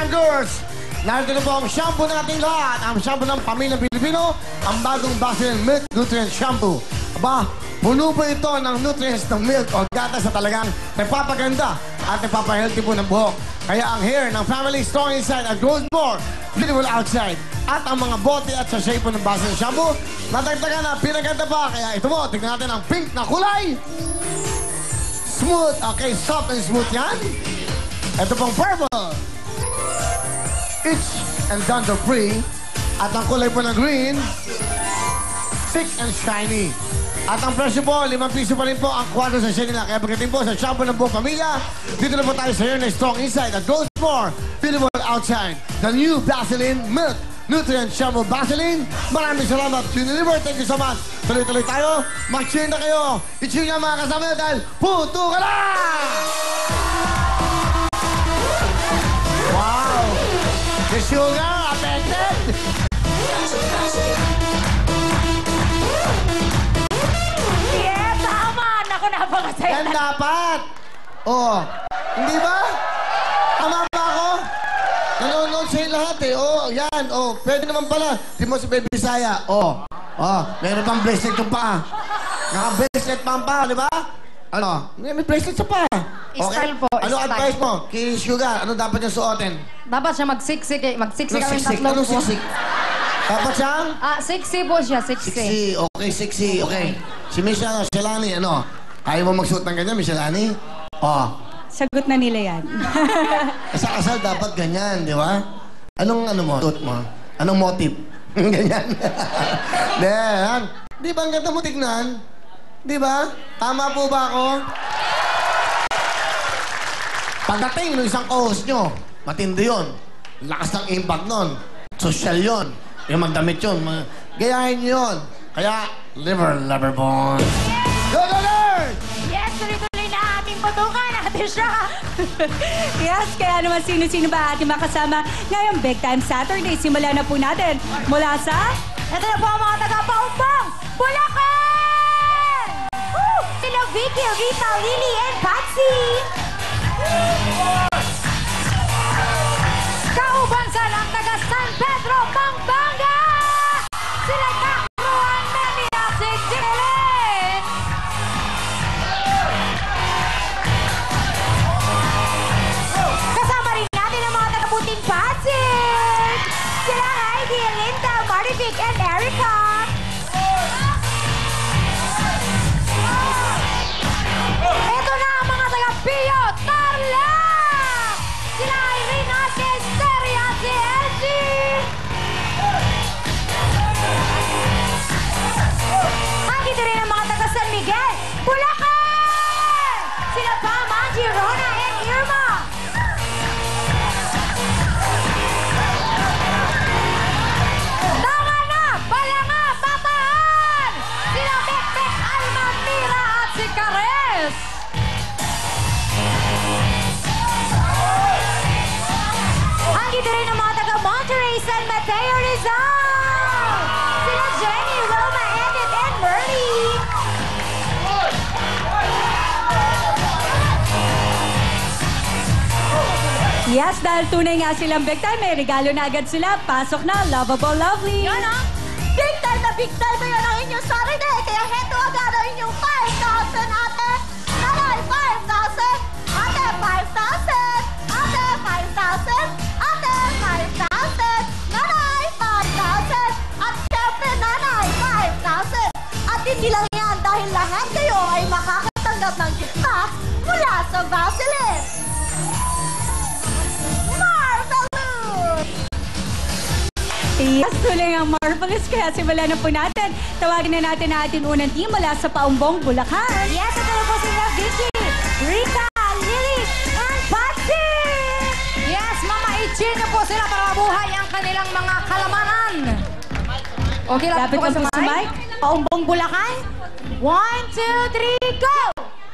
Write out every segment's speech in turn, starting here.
and girls, narito na po ang shampoo ng ating lahat. Ang shampoo ng pamilyang Pilipino, ang bagong Vaseline Milk Nutrient Shampoo. Aba, puno po ito ng nutrients ng milk o gatas na talagang nagpapaganda at nagpapahealthy po ng buhok. Kaya ang hair ng family strong inside at grows more beautiful outside. At ang mga bote at sachet po ng Vaseline Shampoo, natagtagan na pinaganda pa. Kaya ito mo, tignan natin ang pink na kulay. Smooth, okay, soft and smooth yan. Ito pong purple. Itch and dandruff-free. At ang kulay po ng green, thick and shiny. At ang presyo po, 5 piso pa rin po ang kwadro sa shade nila. Kaya pagdating po sa shampoo ng buong pamilya, dito na po tayo sa hair na strong inside at grows more beautiful outside. The new Vaseline Milk Nutrient Shampoo Vaseline. Maraming salamat. Unilever, thank you so much. Tuloy-tuloy tayo. Mag-cheer na kayo. I-cheer nga mga kasama nyo dahil puto ka na! Wow! The sugar affected! Yeah, tama! Naku, napakasaya. Yan dapat! Oo. Hindi ba? Tama ba ako? Nanonood sa'yo lahat eh. Oo, yan. Oo, pwede naman pala. Di mo si Baby Bisaya. Oo. Oo, meron pang bracelet yung paa. Naka-bracelet pa ang paa, di ba? Ano? May bracelet sa paa. Style po, Ano style. advice mo? Kay Sugar, ano dapat yung suotin? Dapat siya magsiksik eh. Magsiksik kami Siksik. tatlo Anong po. siksik? Dapat siyang? Siksi po siya, siksi. Siksi. Okay, siksi. Okay. Si Miss Shalani, ano? Ayaw mo magsuot ng ganyan, Miss Shalani? Oo. Sagot na nila yan. Sa kasal dapat ganyan, di ba? Anong ano mo? Suot mo? Anong motive? Ganyan. Yan. Di ba ang ganda mo tignan? Di ba? Tama po ba ako? Pagdating ng isang co-host nyo, matindi yun. Lakas ng impact nun. Social yun. Yung magdamit yun. Gayahin nyo yun. Kaya, liver, lover bond. Go, go, Lord! Yes, tuloy-tuloy na aming putukan natin siya. Yes, kaya naman sino-sino ba ating makasama ngayong Big Time Saturday? Simulan na po natin mula sa... Ito na po ang mga taga-Paumbong, Bulacan! Woo! Sila Vicky, Rita, Lily, and Patsy. Kaubansan ang taga San Pedro, Pampanga! Sila Kakruan, Memi, at si Jillian! Kasama rin natin ang mga taga-Buting Pasig! Sila Heidi, Linda, Marivic, and Erica! Ito na ang mga taga-Pio, Tarlac! Sila Irene, si Esteri, at si Elsie! Andito rin ang mga taga-San Miguel, Bulacan! Sila Pam, Angie, Rona, and Irma! Tama na! Balanga! Bataan! Sila Bekbek, Alma, Mira, at si Kares! Andito rin ang mga taga Monterey, San Mateo, Rizal! Sila Jenny, Roma, Edith, and Merly! Yes, dahil tunay nga silang Big Time, may regalo na agad sila. Pasok na, Lovable Lovely. Yan ah! Big time na yan ang inyong Saturday! Kaya heto agad ang inyong 5,000 ate! Nanay, 5,000! Ate, 5,000! Ate, 5,000! Ate, 5,000! Nanay, 5,000! At syempre, nanay, 5,000! At hindi lang yan dahil lahat kayo ay makakatanggap ng gift box mula sa Vaseline! Marvelous! Yes, tuloy ang Marvelous. Kaya simulan na po natin. Tawagin na natin ang ating unang team mula sa Paumbong, Bulacan. Yes, ito na po sila Vicky, Rita, Lily, and Patsy! Yes, Mama, i-cheer na po sila para mabuhay ang kanilang mga kalamanan. Okay, lapit po kayo sa mic. Paumbong, Bulacan. 1, 2, 3, go!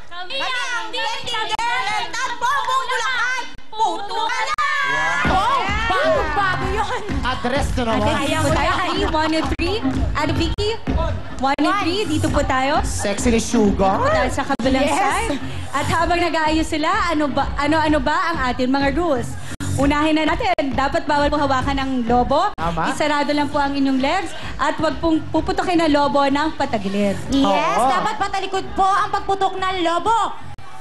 Kami ang DNT Girl at Paumbong, Bulacan. Puto ka na! Oh, bago yun. Address na naman. Ayan po tayo. 1 and 3. Ano, Vicky? 1 and 3. Dito po tayo. Sexy ni Sugar. Po tayo sa kabilang Yes. side. At habang nag-aayos sila, ano ba ang ating mga rules? Unahin na natin. Dapat bawal po hawakan ng lobo. Tama. Isarado lang po ang inyong legs. At wag pong puputokin ang lobo ng patagilid. Yes, Oo. dapat patalikod po ang pagputok ng lobo.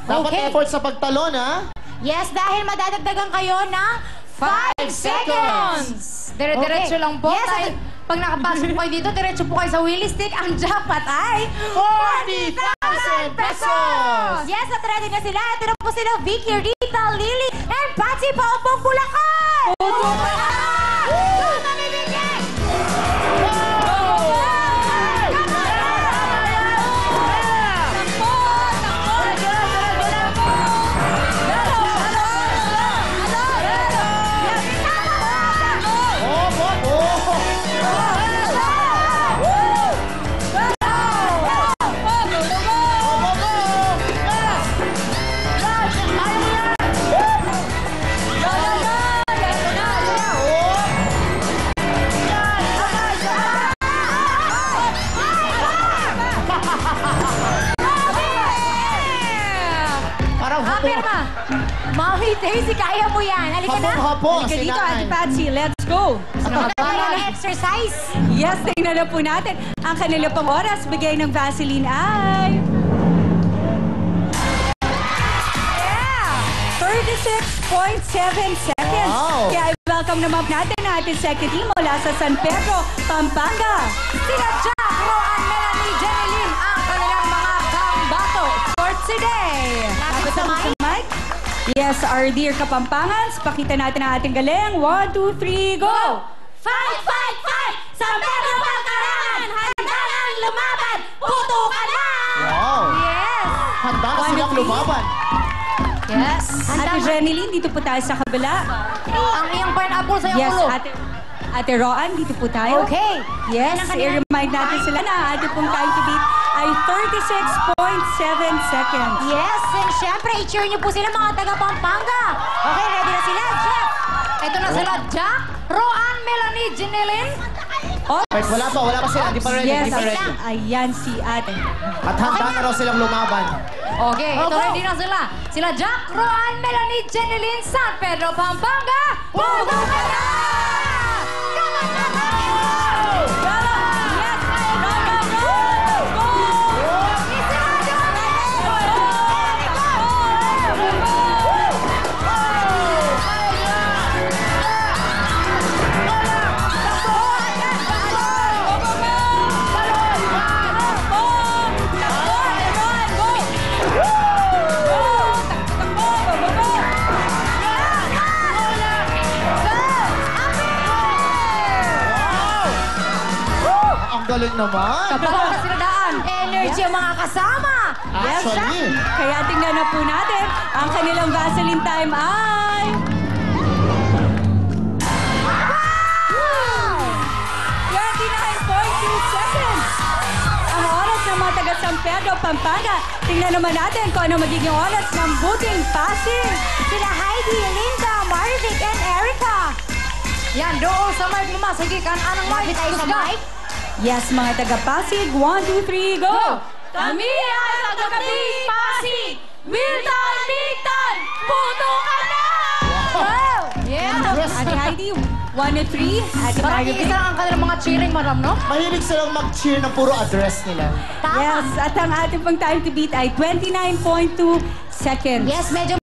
Dapat Okay. effort sa pagtalon, ha? Yes, dahil madadagdagan kayo ng 5 seconds. Dire-diretso lang po. Yes, Dahil pag nakapasok po kayo dito, diretso po kayo sa wheelie stick. Ang jackpot ay 40,000 pesos! Yes, at ready na sila. Ito na po sila, Vicky, Rita, Lily, and Patsy Paupong Bulacan! Puto ka na! Go, Mami Vicky! Parang Pirma! Mami Daisy, kaya mo yan. Halika na. Hapo, Halika dito, Ate Patsy. Let's go! Para exercise. Yes, tingnan na po natin. Ang kanila pong oras, bigay ng Vaseline ay... 36.7 seconds. Wow. Kaya welcome naman natin ang ating second team mula sa San Pedro, Pampanga. Sila Jack, Roan, Melanie, Jeneline, ang kanilang mga kambato for today. Lapit sa mic. Mike? Yes, our dear Kapampangans, pakita natin ang ating galing. 1, 2, 3, go! Fight, fight, fight! San Pedro Pagkaran! Handa nang lumaban! Puto ka na! Wow! Yes! Handa na silang lumaban. Yes. Ate Jeneline, dito po tayo sa kabila. Ang iyong pineapple sa iyong Yes, ulo. Ate Roan, dito po tayo. Okay. Yes, Yan ang kanilang- i-remind natin sila na ating pong time to beat ay 36.7 seconds. Yes, and syempre, i-cheer niyo po sila mga taga Pampanga. Okay, ready na sila, Jeff? Ito na sila Jack, Roan, Melanie, Jeneline. Oops. Wait, wala pa sila. Hindi pa ready. Yes, Hindi pa ready. ayan si ate. At handa na raw silang lumaban. Okay, ito Go. ready na sila. Sila Jack, Roan, Melanie, Jeneline, San Pedro, Pampanga. Pugo ka na! Come on, come on! Yes, go! Ang galing naman. Kapag na sila daan. Energy ang mga kasama! Actually. Kaya tingnan na po natin, ang kanilang Vaseline time ay... 29.2 seconds! Ang oras ng mga taga San Pedro, Pampanga. Tingnan naman natin kung ano magiging oras ng Buting Pasig. Sila Heidi, Linda, Marvic, and Erica. Yan, doon sa mic mo masagikan. Anong mic? Lapit tayo sa Tusga. mic. Yes, mga taga Pasig. 1, 2, 3, go! Kami ay taga-Big Pasig! Wilton, Bigton! Puto ka na! Wow! Yeah! Ate Heidi, 1 to 3. Ate Parang Margaret. iisa lang ang kanilang mga cheering, madam, no? Mahilig silang mag-cheer ng puro address nila. Tama. Yes, at ang ating pong time to beat ay 29.2 seconds. Yes, medyo